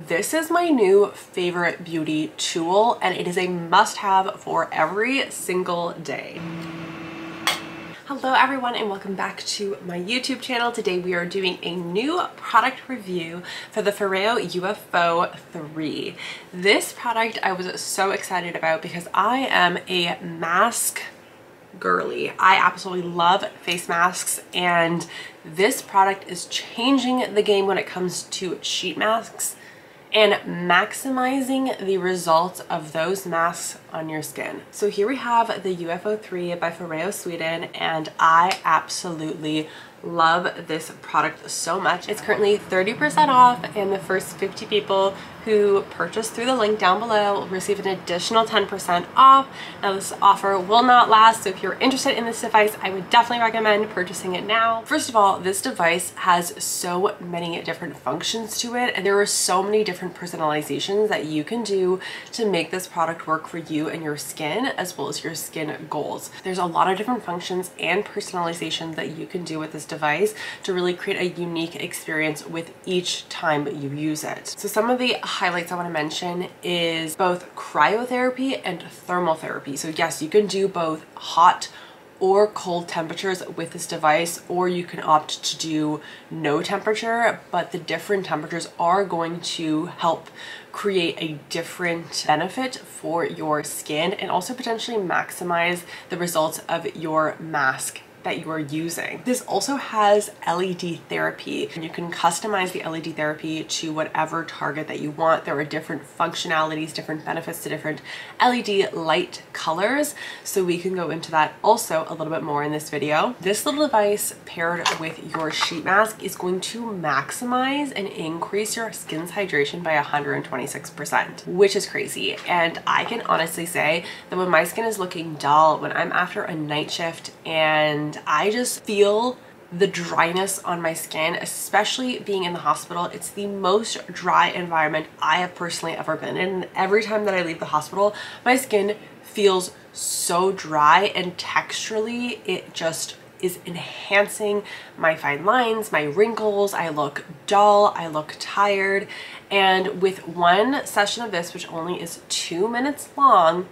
This is my new favorite beauty tool, and it is a must-have for every single day. Hello everyone and welcome back to my YouTube channel. Today we are doing a new product review for the FOREO UFO 3. This product I was so excited about because I am a mask girly. I absolutely love face masks, and this product is changing the game when it comes to sheet masks and maximizing the results of those masks on your skin. So here we have the UFO 3 by FOREO Sweden, and I absolutely love this product so much. It's currently 30% off, and the first 50 people who purchase through the link down below will receive an additional 10% off. Now this offer will not last, so if you're interested in this device, I would definitely recommend purchasing it now. First of all, this device has so many different functions to it, and there are so many different personalizations that you can do to make this product work for you and your skin, as well as your skin goals. There's a lot of different functions and personalizations that you can do with this device to really create a unique experience with each time you use it. So some of the highlights I want to mention is both cryotherapy and thermal therapy. So yes, you can do both hot or cold temperatures with this device, or you can opt to do no temperature, but the different temperatures are going to help create a different benefit for your skin and also potentially maximize the results of your mask that you are using. This also has LED therapy, and you can customize the LED therapy to whatever target that you want. There are different functionalities, different benefits to different LED light colors, so we can go into that also a little bit more in this video. This little device paired with your sheet mask is going to maximize and increase your skin's hydration by 126%, which is crazy. And I can honestly say that when my skin is looking dull, when I'm after a night shift and I just feel the dryness on my skin, especially being in the hospital. It's the most dry environment I have personally ever been in. And every time that I leave the hospital, my skin feels so dry, and texturally it just is enhancing my fine lines, my wrinkles. I look dull, I look tired. And with one session of this, which only is 2 minutes long,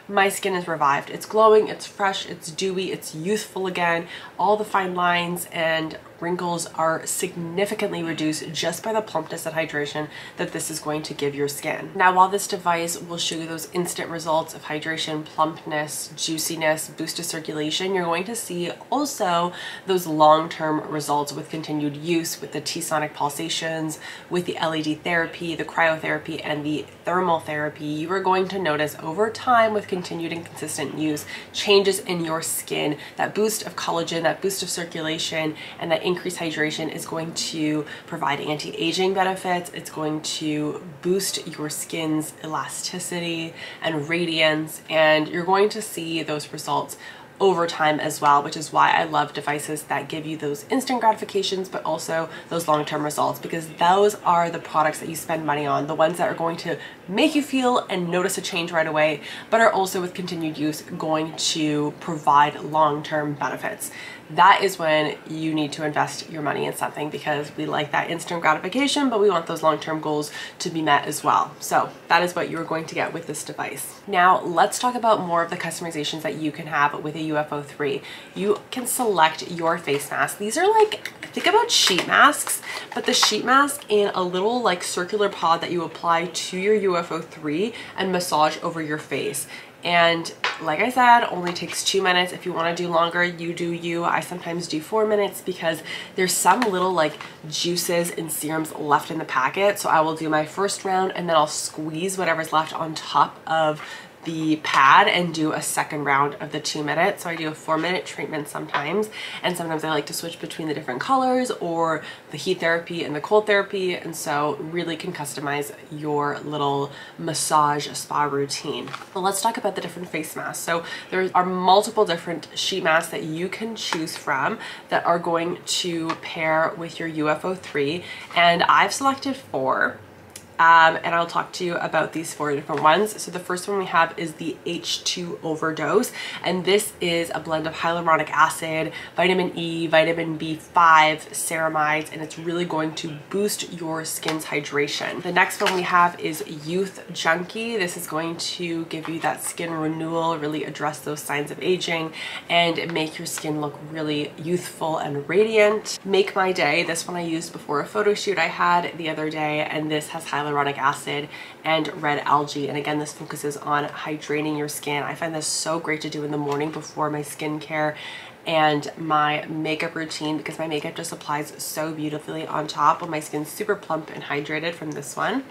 my skin is revived. It's glowing, it's fresh, it's dewy, it's youthful again. All the fine lines and wrinkles are significantly reduced just by the plumpness and hydration that this is going to give your skin. Now, while this device will show you those instant results of hydration, plumpness, juiciness, boost of circulation, you're going to see also those long-term results with continued use, with the T-sonic pulsations, with the LED therapy, the cryotherapy, and the thermal therapy. You are going to notice over time, with continued and consistent use, changes in your skin. That boost of collagen, that boost of circulation, and that increased hydration is going to provide anti-aging benefits. It's going to boost your skin's elasticity and radiance, and you're going to see those results over time as well, which is why I love devices that give you those instant gratifications but also those long-term results, because those are the products that you spend money on, the ones that are going to make you feel and notice a change right away, but are also with continued use going to provide long-term benefits. That is when you need to invest your money in something, because we like that instant gratification, but we want those long-term goals to be met as well. So that is what you're going to get with this device. Now let's talk about more of the customizations that you can have with a UFO 3. You can select your face mask. These are like, think about sheet masks, but the sheet mask in a little like circular pod that you apply to your UFO 3 and massage over your face. And like I said, only takes 2 minutes. If you want to do longer, you do you. I sometimes do 4 minutes because there's some little like juices and serums left in the packet. So I will do my first round and then I'll squeeze whatever's left on top of the pad and do a second round of the 2 minutes. So I do a 4-minute treatment sometimes, and sometimes I like to switch between the different colors or the heat therapy and the cold therapy, and so really can customize your little massage spa routine. Well, let's talk about the different face masks. So there are multiple different sheet masks that you can choose from that are going to pair with your UFO 3, and I've selected 4. and I'll talk to you about these 4 different ones. So the first one we have is the H2 Overdose, and this is a blend of hyaluronic acid, vitamin E, vitamin B5, ceramides, and it's really going to boost your skin's hydration. The next one we have is Youth Junkie. This is going to give you that skin renewal, really address those signs of aging, and make your skin look really youthful and radiant. Make My Day, this one I used before a photo shoot I had the other day, and this has hyaluronic acid and red algae, and again this focuses on hydrating your skin. I find this so great to do in the morning before my skincare and my makeup routine because my makeup just applies so beautifully on top when my skin's super plump and hydrated from this one.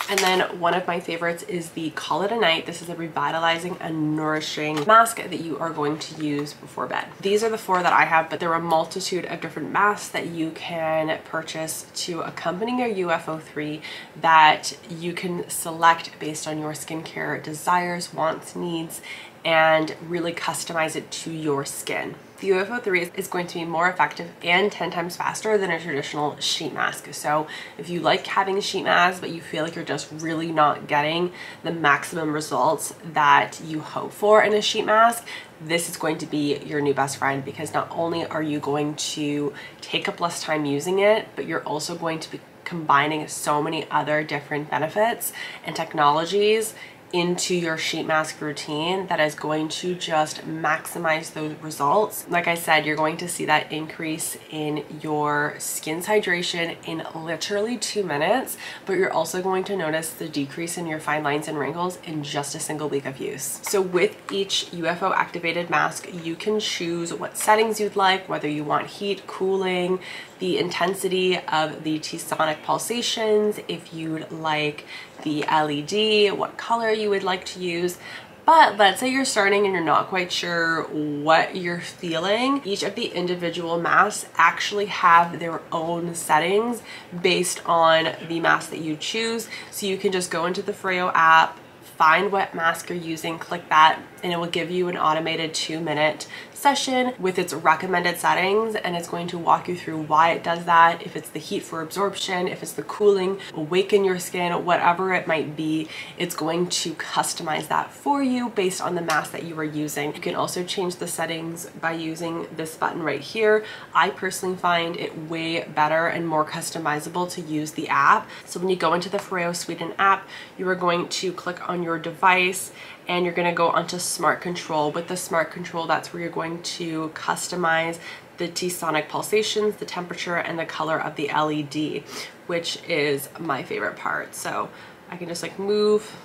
And then one of my favorites is the Call It a Night. This is a revitalizing and nourishing mask that you are going to use before bed. These are the 4 that I have, but there are a multitude of different masks that you can purchase to accompany your UFO 3 that you can select based on your skincare desires, wants, needs, and really customize it to your skin. The UFO 3 is going to be more effective and 10 times faster than a traditional sheet mask. So if you like having a sheet mask but you feel like you're just really not getting the maximum results that you hope for in a sheet mask, this is going to be your new best friend, because not only are you going to take up less time using it, but you're also going to be combining so many other different benefits and technologies into your sheet mask routine that is going to just maximize those results. Like I said, you're going to see that increase in your skin's hydration in literally 2 minutes, but you're also going to notice the decrease in your fine lines and wrinkles in just a single week of use. So with each UFO activated mask, you can choose what settings you'd like, whether you want heat, cooling, the intensity of the T-sonic pulsations, if you'd like the LED, what color you would like to use. But let's say you're starting and you're not quite sure what you're feeling. Each of the individual masks actually have their own settings based on the mask that you choose. So you can just go into the FOREO app, find what mask you're using, click that, and it will give you an automated 2-minute session with its recommended settings, and it's going to walk you through why it does that, if it's the heat for absorption, if it's the cooling, awaken your skin, whatever it might be. It's going to customize that for you based on the mask that you are using. You can also change the settings by using this button right here. I personally find it way better and more customizable to use the app. So when you go into the FOREO Sweden app, you are going to click on your device and you're going to go onto Smart Control. With the Smart Control, that's where you're going to customize the T-sonic pulsations, the temperature, and the color of the LED, which is my favorite part. So I can just like move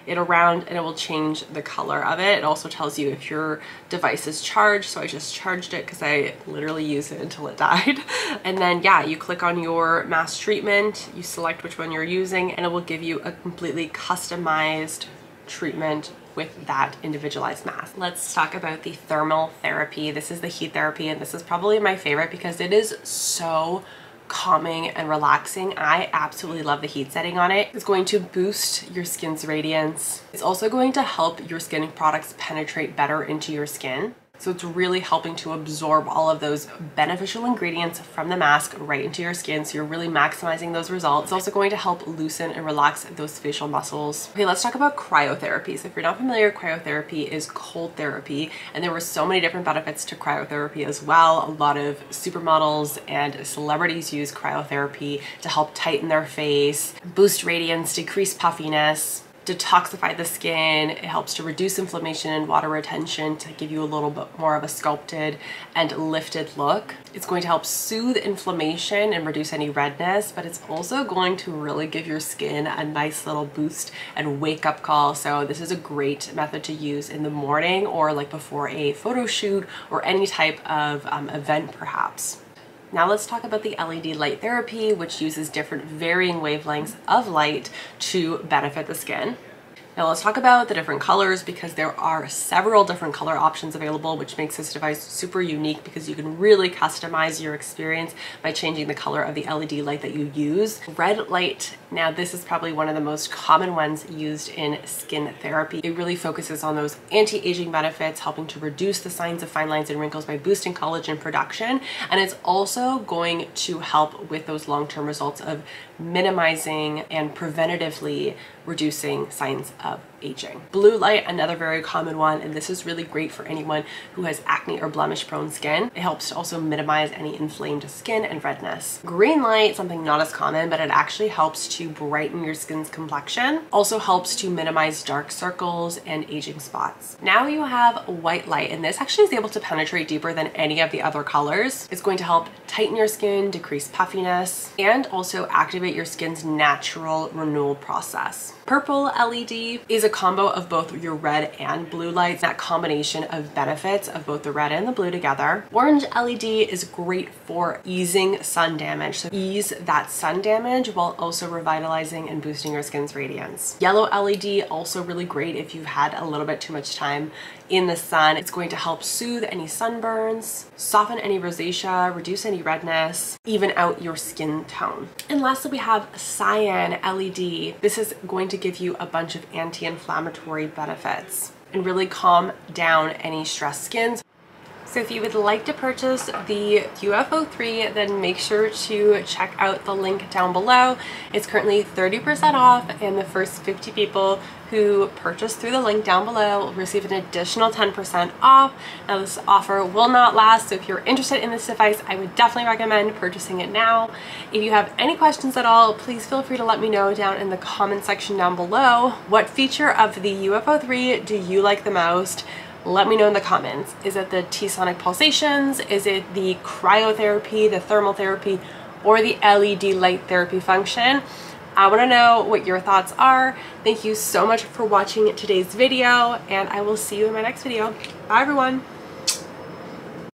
it around and it will change the color of it. It also tells you if your device is charged. So I just charged it because I literally used it until it died. And then yeah, you click on your mask treatment, you select which one you're using, and it will give you a completely customized treatment with that individualized mask. Let's talk about the thermal therapy. This is the heat therapy, and this is probably my favorite because it is so calming and relaxing. I absolutely love the heat setting on it. It's going to boost your skin's radiance. It's also going to help your skin products penetrate better into your skin. So it's really helping to absorb all of those beneficial ingredients from the mask right into your skin. So you're really maximizing those results. It's also going to help loosen and relax those facial muscles. Okay, let's talk about cryotherapy. So if you're not familiar, cryotherapy is cold therapy, and there were so many different benefits to cryotherapy as well. A lot of supermodels and celebrities use cryotherapy to help tighten their face, boost radiance, decrease puffiness, detoxify the skin. It helps to reduce inflammation and water retention to give you a little bit more of a sculpted and lifted look. It's going to help soothe inflammation and reduce any redness, but it's also going to really give your skin a nice little boost and wake up call. So this is a great method to use in the morning or like before a photo shoot or any type of event perhaps. Now let's talk about the LED light therapy, which uses different varying wavelengths of light to benefit the skin. Now let's talk about the different colors, because there are several different color options available, which makes this device super unique because you can really customize your experience by changing the color of the LED light that you use. Red light, now this is probably one of the most common ones used in skin therapy. It really focuses on those anti-aging benefits, helping to reduce the signs of fine lines and wrinkles by boosting collagen production. And it's also going to help with those long-term results of minimizing and preventatively reducing signs of aging. Blue light, another very common one, and this is really great for anyone who has acne or blemish prone skin. It helps to also minimize any inflamed skin and redness. Green light, something not as common, but it actually helps to brighten your skin's complexion. Also helps to minimize dark circles and aging spots. Now you have white light, and this actually is able to penetrate deeper than any of the other colors. It's going to help tighten your skin, decrease puffiness, and also activate your skin's natural renewal process. Purple LED is a combo of both your red and blue lights, that combination of benefits of both the red and the blue together. Orange LED is great for easing sun damage, so ease that sun damage while also revitalizing and boosting your skin's radiance. Yellow LED, also really great if you've had a little bit too much time in the sun. It's going to help soothe any sunburns, soften any rosacea, reduce any redness, even out your skin tone. And lastly, we have cyan LED. This is going to give you a bunch of anti-inflammatory benefits and really calm down any stressed skins. So if you would like to purchase the UFO 3, then make sure to check out the link down below. It's currently 30% off, and the first 50 people who purchase through the link down below will receive an additional 10% off. Now this offer will not last, so if you're interested in this device, I would definitely recommend purchasing it now. If you have any questions at all, please feel free to let me know down in the comment section down below. What feature of the UFO 3 do you like the most? Let me know in the comments. Is it the T-sonic pulsations? Is it the cryotherapy, the thermal therapy, or the LED light therapy function? I want to know what your thoughts are. Thank you so much for watching today's video, and I will see you in my next video. Bye everyone.